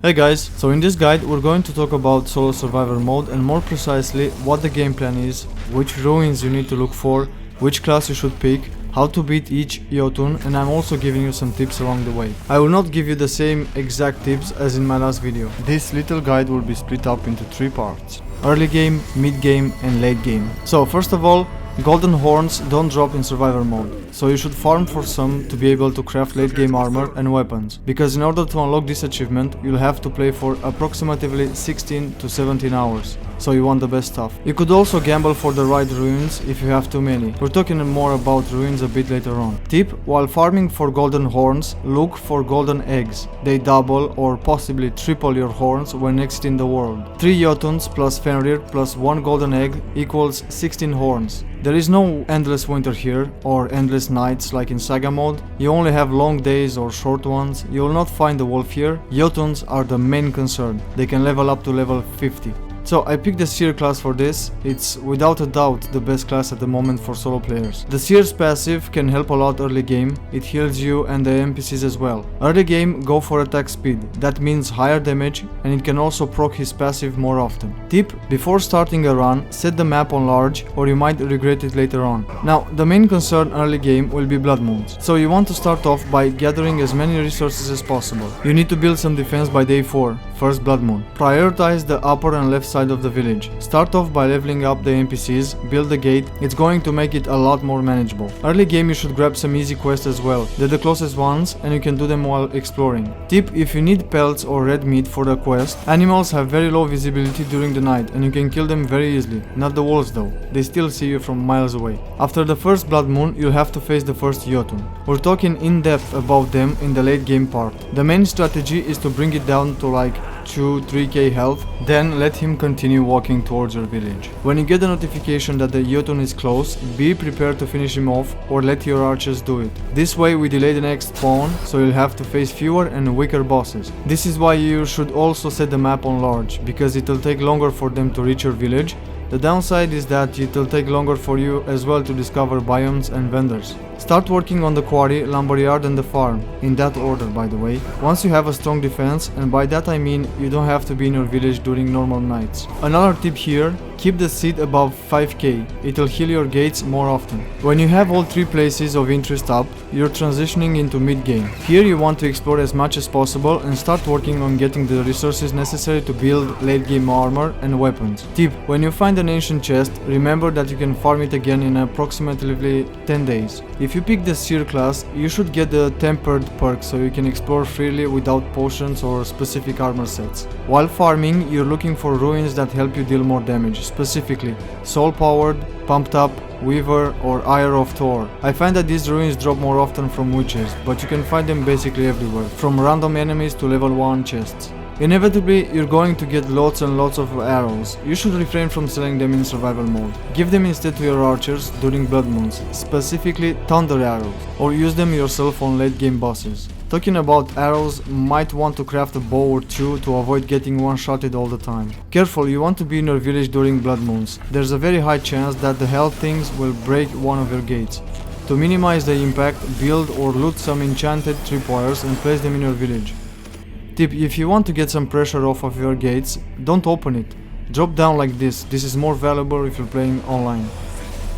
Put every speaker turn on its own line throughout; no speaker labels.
Hey guys, so in this guide we're going to talk about solo survivor mode and more precisely what the game plan is, which ruins you need to look for, which class you should pick, how to beat each Jotun, and I'm also giving you some tips along the way. I will not give you the same exact tips as in my last video. This little guide will be split up into 3 parts: early game, mid game and late game. So first of all, golden horns don't drop in survivor mode, so you should farm for some to be able to craft late game armor and weapons, because in order to unlock this achievement you'll have to play for approximately 16 to 17 hours, so you want the best stuff. You could also gamble for the right ruins if you have too many. We're talking more about ruins a bit later on. Tip: while farming for golden horns, look for golden eggs. They double or possibly triple your horns when exiting the world. 3 Jotuns plus Fenrir plus 1 golden egg equals 16 horns. There is no endless winter here, or endless nights like in Saga mode. You only have long days or short ones. You will not find the wolf here. Jotuns are the main concern. They can level up to level 50. So I picked the Seer class for this. It's without a doubt the best class at the moment for solo players. The Seer's passive can help a lot early game. It heals you and the NPCs as well. Early game, go for attack speed. That means higher damage, and it can also proc his passive more often. Tip: before starting a run, set the map on large or you might regret it later on. Now, the main concern early game will be blood moons. So you want to start off by gathering as many resources as possible. You need to build some defense by day 4, first blood moon. Prioritize the upper and left side of the village. Start off by leveling up the NPCs, build the gate. It's going to make it a lot more manageable. Early game you should grab some easy quests as well. They're the closest ones and you can do them while exploring. Tip: if you need pelts or red meat for the quest, animals have very low visibility during the night and you can kill them very easily. Not the wolves though, they still see you from miles away. After the first blood moon you'll have to face the first Jotun. We're talking in depth about them in the late game part. The main strategy is to bring it down to like 2-3k health, then let him continue walking towards your village. When you get a notification that the Jotun is close, be prepared to finish him off or let your archers do it. This way we delay the next spawn, so you'll have to face fewer and weaker bosses. This is why you should also set the map on large, because it'll take longer for them to reach your village. The downside is that it'll take longer for you as well to discover biomes and vendors. Start working on the quarry, lumberyard and the farm, in that order by the way, once you have a strong defense, and by that I mean you don't have to be in your village during normal nights. Another tip here: keep the seed above 5k, it'll heal your gates more often. When you have all 3 places of interest up, you're transitioning into mid-game. Here you want to explore as much as possible and start working on getting the resources necessary to build late-game armor and weapons. Tip: when you find an ancient chest, remember that you can farm it again in approximately 10 days. If you pick the Seer class, you should get the Tempered perk so you can explore freely without potions or specific armor sets. While farming, you're looking for ruins that help you deal more damage, specifically Soul Powered, Pumped Up, Weaver or Ire of Thor. I find that these ruins drop more often from witches, but you can find them basically everywhere, from random enemies to level 1 chests. Inevitably, you're going to get lots and lots of arrows. You should refrain from selling them in survival mode. Give them instead to your archers during blood moons, specifically thunder arrows, or use them yourself on late game bosses. Talking about arrows, might want to craft a bow or 2 to avoid getting one-shotted all the time. Careful, you want to be in your village during blood moons. There's a very high chance that the hell things will break one of your gates. To minimize the impact, build or loot some enchanted tripwires and place them in your village. Tip: if you want to get some pressure off of your gates, don't open it. Drop down like this. This is more valuable if you're playing online.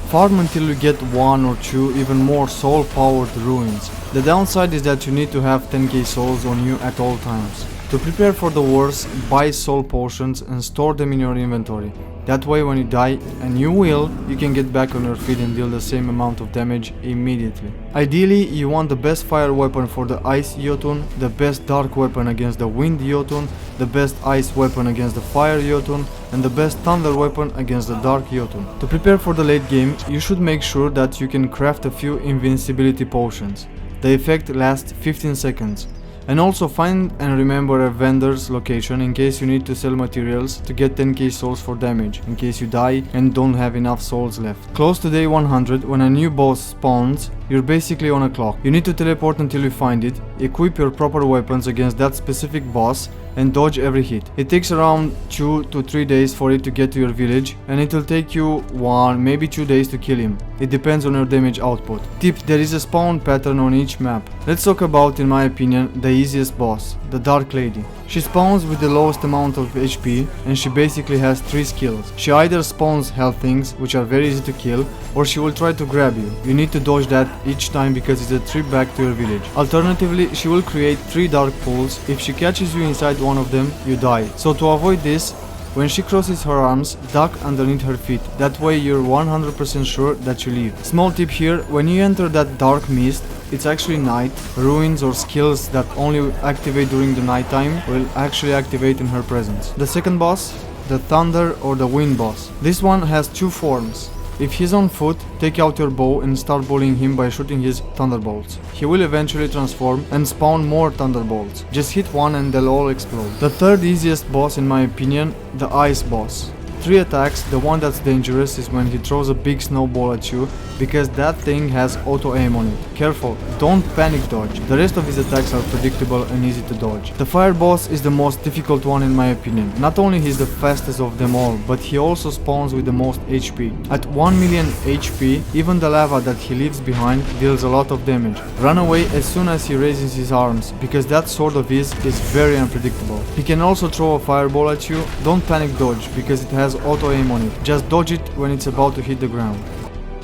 Farm until you get 1 or 2 even more soul powered ruins. The downside is that you need to have 10k souls on you at all times. To prepare for the worst, buy soul potions and store them in your inventory. That way when you die, and you will, you can get back on your feet and deal the same amount of damage immediately. Ideally, you want the best fire weapon for the Ice Jotun, the best dark weapon against the Wind Jotun, the best ice weapon against the Fire Jotun, and the best thunder weapon against the Dark Jotun. To prepare for the late game, you should make sure that you can craft a few invincibility potions. The effect lasts 15 seconds. And also find and remember a vendor's location in case you need to sell materials to get 10k souls for damage, in case you die and don't have enough souls left. Close to day 100, when a new boss spawns, you're basically on a clock. You need to teleport until you find it, equip your proper weapons against that specific boss, and dodge every hit. It takes around 2 to 3 days for it to get to your village, and it will take you 1, maybe 2 days to kill him. It depends on your damage output. Tip: there is a spawn pattern on each map. Let's talk about, in my opinion, the easiest boss, the Dark Lady. She spawns with the lowest amount of HP, and she basically has 3 skills. She either spawns health things, which are very easy to kill, or she will try to grab you. You need to dodge that each time because it's a trip back to your village. Alternatively, she will create 3 dark pools. If she catches you inside one of them, you die. So to avoid this, when she crosses her arms, duck underneath her feet. That way you're 100% sure that you leave. Small tip here: when you enter that dark mist, it's actually night. Ruins or skills that only activate during the nighttime will actually activate in her presence. The second boss, the Thunder or the Wind boss. This one has 2 forms. If he's on foot, take out your bow and start bullying him by shooting his thunderbolts. He will eventually transform and spawn more thunderbolts. Just hit one and they'll all explode. The third easiest boss, in my opinion, the Ice boss. 3 attacks. The one that's dangerous is when he throws a big snowball at you, because that thing has auto aim on it. Careful, don't panic dodge. The rest of his attacks are predictable and easy to dodge. The Fire boss is the most difficult one, in my opinion. Not only he's the fastest of them all, but he also spawns with the most HP. At 1 million HP, even the lava that he leaves behind deals a lot of damage. Run away as soon as he raises his arms, because that sword of his is very unpredictable. He can also throw a fireball at you. Don't panic dodge, because it has auto aim on it. Just dodge it when it's about to hit the ground.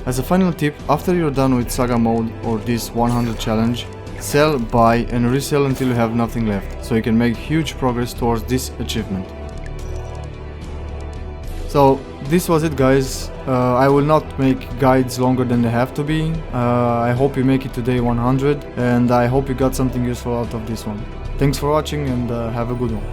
As a final tip, after you're done with Saga mode or this 100 challenge, sell, buy and resell until you have nothing left, so you can make huge progress towards this achievement. So this was it, guys. I will not make guides longer than they have to be. I hope you make it to day 100, and I hope you got something useful out of this one. Thanks for watching, and have a good one.